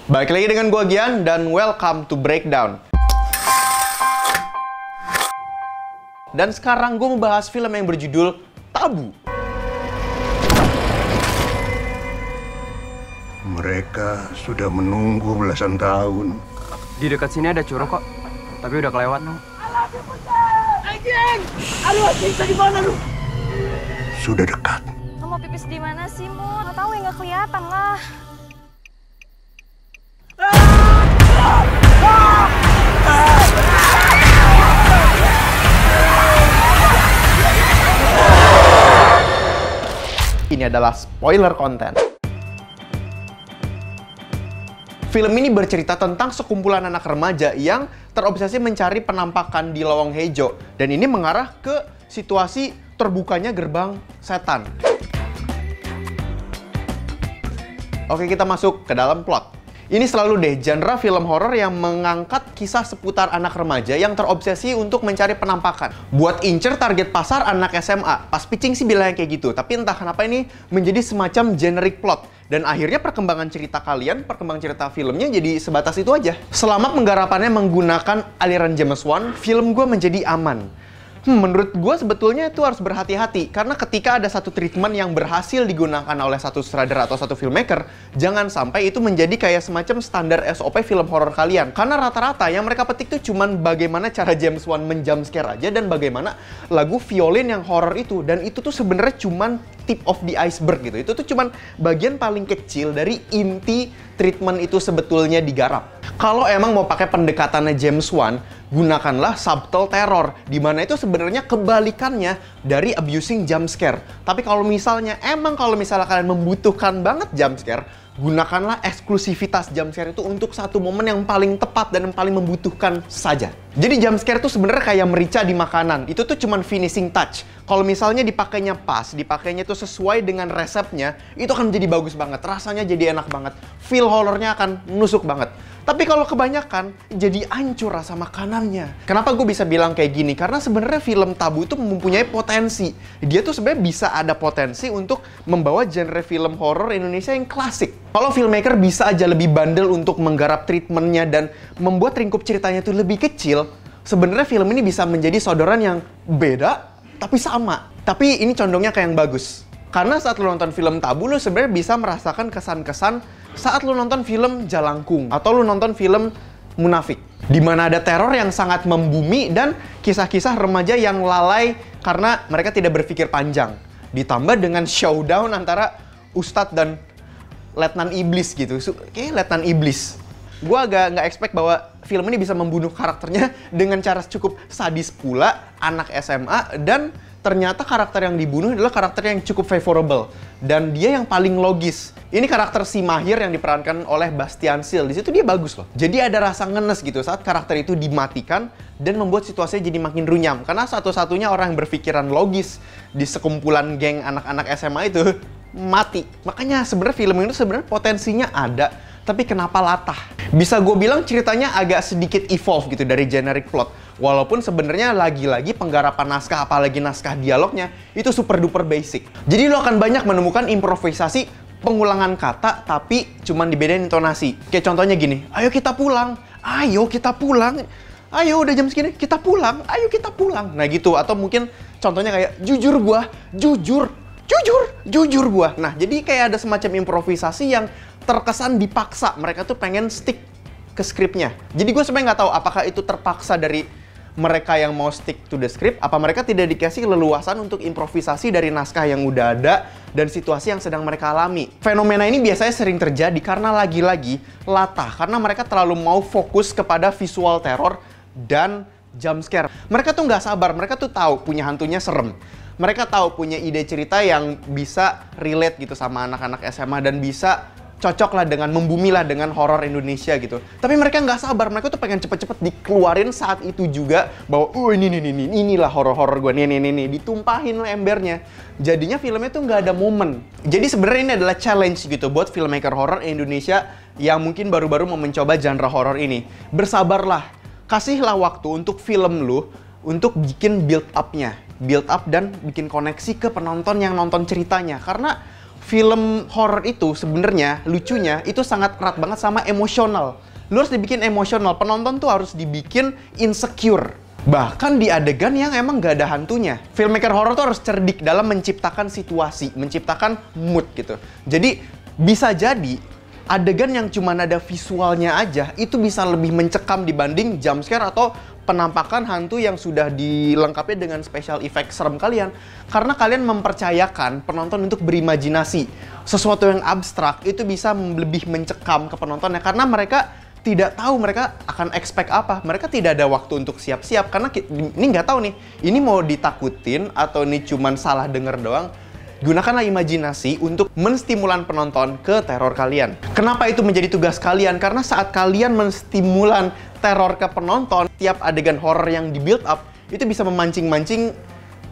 Balik lagi dengan gua Gian dan welcome to Breakdown. Dan sekarang gue mau bahas film yang berjudul Tabu. Mereka sudah menunggu belasan tahun. Di dekat sini ada curug kok, tapi udah kelewat. Anjing! Aduh, anjing, di mana lu? Sudah dekat. Lo mau pipis di mana sih, Mo? Nggak tahu ya, nggak kelihatan lah. Ini adalah spoiler konten. Film ini bercerita tentang sekumpulan anak remaja yang terobsesi mencari penampakan di lowong hejo. Dan ini mengarah ke situasi terbukanya gerbang setan. Oke, kita masuk ke dalam plot. Ini selalu deh genre film horor yang mengangkat kisah seputar anak remaja yang terobsesi untuk mencari penampakan. Buat incer target pasar anak SMA. Pas pitching sih bilangnya kayak gitu, tapi entah kenapa ini menjadi semacam generic plot. Dan akhirnya perkembangan cerita filmnya jadi sebatas itu aja. Selama penggarapannya menggunakan aliran James Wan, film gue menjadi aman. Menurut gue sebetulnya itu harus berhati-hati, karena ketika ada satu treatment yang berhasil digunakan oleh satu sutradara atau satu filmmaker, jangan sampai itu menjadi kayak semacam standar SOP film horor kalian. Karena rata-rata yang mereka petik tuh cuman bagaimana cara James Wan menjumpscare aja dan bagaimana lagu violin yang horor itu. Dan itu tuh sebenarnya cuman tip of the iceberg gitu. Itu tuh cuman bagian paling kecil dari inti treatment itu sebetulnya digarap. Kalau emang mau pakai pendekatannya James Wan, gunakanlah subtle terror, di mana itu sebenarnya kebalikannya dari abusing jump scare. Tapi kalau misalnya kalian membutuhkan banget jump scare, gunakanlah eksklusivitas jump scare itu untuk satu momen yang paling tepat dan yang paling membutuhkan saja. Jadi jump scare itu sebenarnya kayak merica di makanan. Itu tuh cuman finishing touch. Kalau misalnya dipakainya pas, dipakainya tuh sesuai dengan resepnya, itu akan jadi bagus banget. Rasanya jadi enak banget. Feel horornya akan nusuk banget. Tapi kalau kebanyakan, jadi hancur rasa makanannya. Kenapa gue bisa bilang kayak gini? Karena sebenarnya film Tabu itu mempunyai potensi. Dia tuh sebenarnya bisa ada potensi untuk membawa genre film horor Indonesia yang klasik. Kalau filmmaker bisa aja lebih bandel untuk menggarap treatmentnya dan membuat lingkup ceritanya itu lebih kecil, sebenarnya film ini bisa menjadi sodoran yang beda, tapi sama. Tapi ini condongnya kayak yang bagus. Karena saat lu nonton film Tabu, lu sebenarnya bisa merasakan kesan-kesan saat lu nonton film Jalangkung atau lu nonton film Munafik, di mana ada teror yang sangat membumi dan kisah-kisah remaja yang lalai karena mereka tidak berpikir panjang. Ditambah dengan showdown antara Ustadz dan Letnan Iblis gitu. Kayak Letnan Iblis. Gue agak nggak expect bahwa film ini bisa membunuh karakternya dengan cara cukup sadis pula, anak SMA, dan ternyata karakter yang dibunuh adalah karakter yang cukup favorable. Dan dia yang paling logis. Ini karakter si Mahir yang diperankan oleh Bastian Seal. Di situ dia bagus loh. Jadi ada rasa ngenes gitu saat karakter itu dimatikan dan membuat situasinya jadi makin runyam. Karena satu-satunya orang yang berpikiran logis di sekumpulan geng anak-anak SMA itu mati. Makanya sebenarnya film itu sebenarnya potensinya ada, tapi kenapa latah? Bisa gue bilang ceritanya agak sedikit evolve gitu dari generic plot. Walaupun sebenarnya lagi-lagi penggarapan naskah, apalagi naskah dialognya, itu super duper basic. Jadi lo akan banyak menemukan improvisasi pengulangan kata, tapi cuman dibedain intonasi. Kayak contohnya gini, ayo kita pulang, ayo kita pulang, ayo udah jam segini, kita pulang, ayo kita pulang. Nah gitu, atau mungkin contohnya kayak, jujur gua, jujur gua. Nah jadi kayak ada semacam improvisasi yang terkesan dipaksa. Mereka tuh pengen stick ke skripnya. Jadi gue sebenarnya nggak tahu apakah itu terpaksa dari mereka yang mau stick to the script, apa mereka tidak dikasih leluasan untuk improvisasi dari naskah yang udah ada dan situasi yang sedang mereka alami. Fenomena ini biasanya sering terjadi karena lagi-lagi latah, karena mereka terlalu mau fokus kepada visual teror dan jump scare. Mereka tuh nggak sabar, mereka tuh tahu punya hantunya serem. Mereka tahu punya ide cerita yang bisa relate gitu sama anak-anak SMA dan bisa cocok lah dengan, membumi lah dengan horor Indonesia gitu. Tapi mereka nggak sabar, mereka tuh pengen cepet-cepet dikeluarin saat itu juga bahwa inilah horor-horor gue, nih, ditumpahin lah embernya. Jadinya filmnya tuh nggak ada momen. Jadi sebenarnya ini adalah challenge gitu buat filmmaker horor Indonesia yang mungkin baru-baru mau mencoba genre horor ini. Bersabarlah, kasihlah waktu untuk film lu untuk bikin build up dan bikin koneksi ke penonton yang nonton ceritanya. Karena film horor itu sebenarnya lucunya itu sangat erat banget sama emosional. Lu harus dibikin emosional, penonton tuh harus dibikin insecure. Bahkan di adegan yang emang gak ada hantunya. Filmmaker horor tuh harus cerdik dalam menciptakan situasi, menciptakan mood gitu. Jadi bisa jadi adegan yang cuma ada visualnya aja itu bisa lebih mencekam dibanding jump scare atau penampakan hantu yang sudah dilengkapi dengan special effect serem kalian. Karena kalian mempercayakan penonton untuk berimajinasi. Sesuatu yang abstrak itu bisa lebih mencekam ke penontonnya karena mereka tidak tahu mereka akan expect apa. Mereka tidak ada waktu untuk siap-siap karena ini nggak tahu nih, ini mau ditakutin atau ini cuman salah denger doang. Gunakanlah imajinasi untuk menstimulan penonton ke teror kalian. Kenapa itu menjadi tugas kalian? Karena saat kalian menstimulan teror ke penonton, tiap adegan horror yang di build up, itu bisa memancing-mancing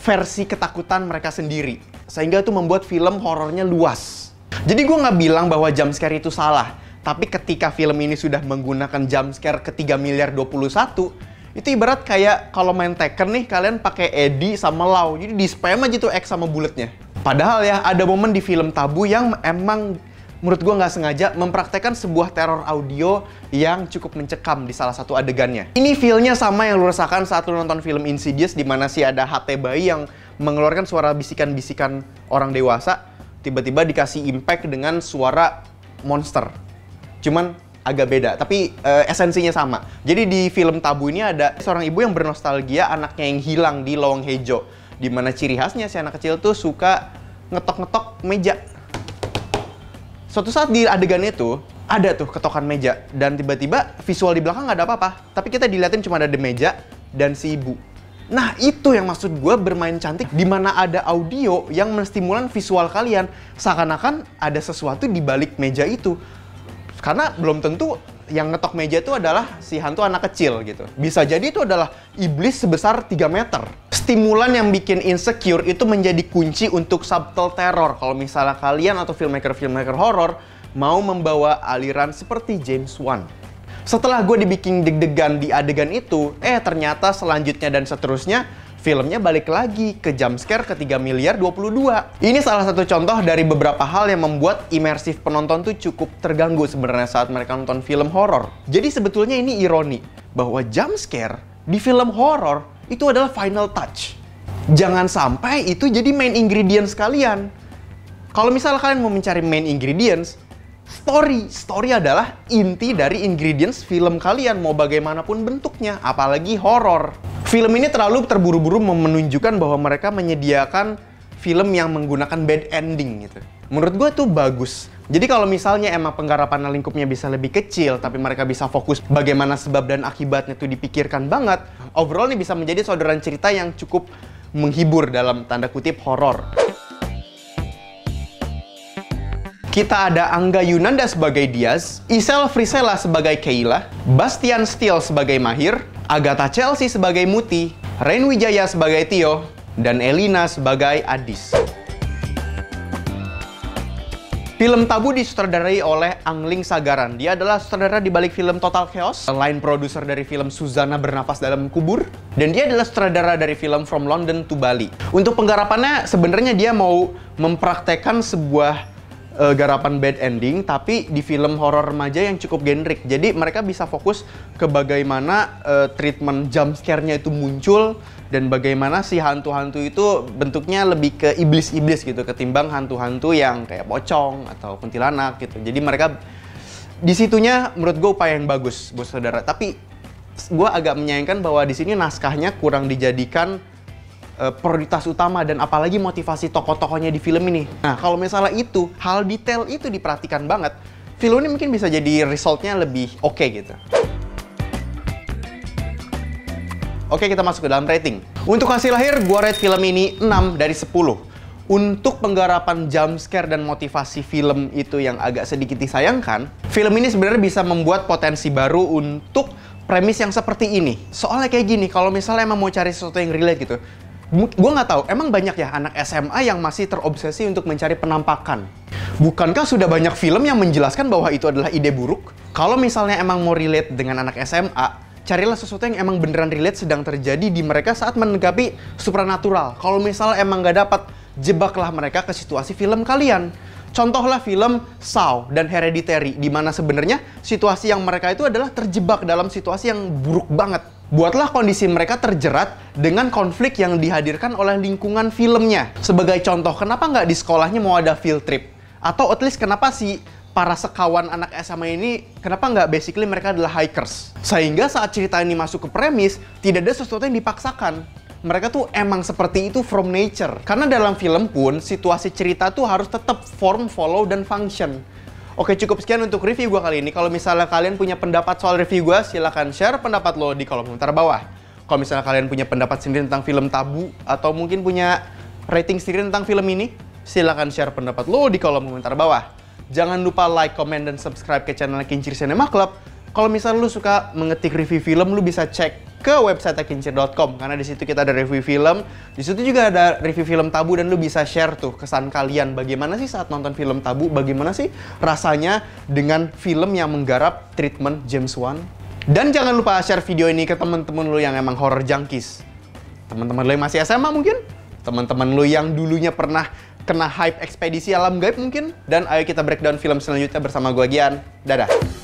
versi ketakutan mereka sendiri. Sehingga itu membuat film horornya luas. Jadi gue nggak bilang bahwa jump scare itu salah. Tapi ketika film ini sudah menggunakan jump scare ke 3 miliar 21, itu ibarat kayak kalau main Tekken nih, kalian pakai Edi sama Lau. Jadi di spam aja tuh X sama bulletnya. Padahal ya, ada momen di film Tabu yang emang menurut gue nggak sengaja mempraktekkan sebuah teror audio yang cukup mencekam di salah satu adegannya. Ini feel-nya sama yang lu rasakan saat lu nonton film Insidious, di mana sih ada HT bayi yang mengeluarkan suara bisikan-bisikan orang dewasa, tiba-tiba dikasih impact dengan suara monster. Cuman agak beda, tapi esensinya sama. Jadi di film Tabu ini ada seorang ibu yang bernostalgia anaknya yang hilang di lowong hejo. Dimana ciri khasnya si anak kecil tuh suka ngetok-ngetok meja. Suatu saat di adegan itu ada tuh ketokan meja dan tiba-tiba visual di belakang nggak ada apa-apa, tapi kita diliatin cuma ada meja dan si ibu. Nah itu yang maksud gue bermain cantik, dimana ada audio yang menstimulan visual kalian seakan-akan ada sesuatu di balik meja itu. Karena belum tentu yang ngetok meja itu adalah si hantu anak kecil gitu. Bisa jadi itu adalah iblis sebesar 3 meter. Stimulan yang bikin insecure itu menjadi kunci untuk subtle terror. Kalau misalnya kalian atau filmmaker horor mau membawa aliran seperti James Wan. Setelah gue dibikin deg-degan di adegan itu, ternyata selanjutnya dan seterusnya filmnya balik lagi ke jump scare ke 3 miliar 22. Ini salah satu contoh dari beberapa hal yang membuat imersif penonton tuh cukup terganggu sebenarnya saat mereka nonton film horor. Jadi sebetulnya ini ironi bahwa jump scare di film horor itu adalah final touch. Jangan sampai itu jadi main ingredients kalian. Kalau misalnya kalian mau mencari main ingredients, story adalah inti dari ingredients film kalian mau bagaimanapun bentuknya, apalagi horor. Film ini terlalu terburu-buru menunjukkan bahwa mereka menyediakan film yang menggunakan bad ending gitu. Menurut gue tuh bagus. Jadi kalau misalnya emang penggarapan lingkupnya bisa lebih kecil, tapi mereka bisa fokus bagaimana sebab dan akibatnya tuh dipikirkan banget, overall ini bisa menjadi saudaraan cerita yang cukup menghibur dalam tanda kutip horor. Kita ada Angga Yunanda sebagai Diaz, Isel Frisella sebagai Kayla, Bastian Steele sebagai Mahir, Agatha Chelsea sebagai Muti, Ren Wijaya sebagai Tio, dan Elina sebagai Adis. Film Tabu disutradarai oleh Angling Sagaran. Dia adalah sutradara di balik film Total Chaos, line producer dari film Suzana Bernapas Dalam Kubur, dan dia adalah sutradara dari film From London to Bali. Untuk penggarapannya sebenarnya dia mau mempraktekkan sebuah garapan bad ending, tapi di film horor remaja yang cukup genrik. Jadi mereka bisa fokus ke bagaimana treatment jump scare-nya itu muncul dan bagaimana si hantu-hantu itu bentuknya lebih ke iblis-iblis gitu ketimbang hantu-hantu yang kayak pocong atau kuntilanak gitu. Jadi mereka di situnya menurut gue upaya yang bagus, bos saudara. Tapi gue agak menyayangkan bahwa di sini naskahnya kurang dijadikan prioritas utama dan apalagi motivasi tokoh-tokohnya di film ini. Nah, kalau misalnya itu, hal detail itu diperhatikan banget, film ini mungkin bisa jadi resultnya lebih oke gitu. Oke, kita masuk ke dalam rating. Untuk hasil akhir, gua rate film ini 6 dari 10. Untuk penggarapan jump scare dan motivasi film itu yang agak sedikit disayangkan, film ini sebenarnya bisa membuat potensi baru untuk premis yang seperti ini. Soalnya kayak gini, kalau misalnya emang mau cari sesuatu yang relate gitu, gue nggak tahu, emang banyak ya anak SMA yang masih terobsesi untuk mencari penampakan. Bukankah sudah banyak film yang menjelaskan bahwa itu adalah ide buruk? Kalau misalnya emang mau relate dengan anak SMA, carilah sesuatu yang emang beneran relate sedang terjadi di mereka saat menanggapi supranatural. Kalau misalnya emang nggak dapat, jebaklah mereka ke situasi film kalian. Contohlah film Saw dan Hereditary, di mana sebenarnya situasi yang mereka itu adalah terjebak dalam situasi yang buruk banget. Buatlah kondisi mereka terjerat dengan konflik yang dihadirkan oleh lingkungan filmnya. Sebagai contoh, kenapa nggak di sekolahnya mau ada field trip? Atau at least kenapa si para sekawan anak SMA ini, kenapa nggak basically mereka adalah hikers? Sehingga saat cerita ini masuk ke premis, tidak ada sesuatu yang dipaksakan. Mereka tuh emang seperti itu from nature. Karena dalam film pun, situasi cerita tuh harus tetap form, follow, dan function. Oke, cukup sekian untuk review gue kali ini. Kalau misalnya kalian punya pendapat soal review gue, silahkan share pendapat lo di kolom komentar bawah. Kalau misalnya kalian punya pendapat sendiri tentang film Tabu, atau mungkin punya rating sendiri tentang film ini, silahkan share pendapat lo di kolom komentar bawah. Jangan lupa like, comment, dan subscribe ke channel Kincir Cinema Club. Kalau misalnya lu suka mengetik review film, lu bisa cek ke website kincir.com karena di situ kita ada review film, di situ juga ada review film Tabu dan lu bisa share tuh kesan kalian bagaimana sih saat nonton film Tabu, bagaimana sih rasanya dengan film yang menggarap treatment James Wan. Dan jangan lupa share video ini ke teman-teman lu yang emang horror junkies. Teman-teman lu yang masih SMA mungkin, teman-teman lu yang dulunya pernah kena hype ekspedisi alam gaib mungkin. Dan ayo kita breakdown film selanjutnya bersama gua Gian. Dadah.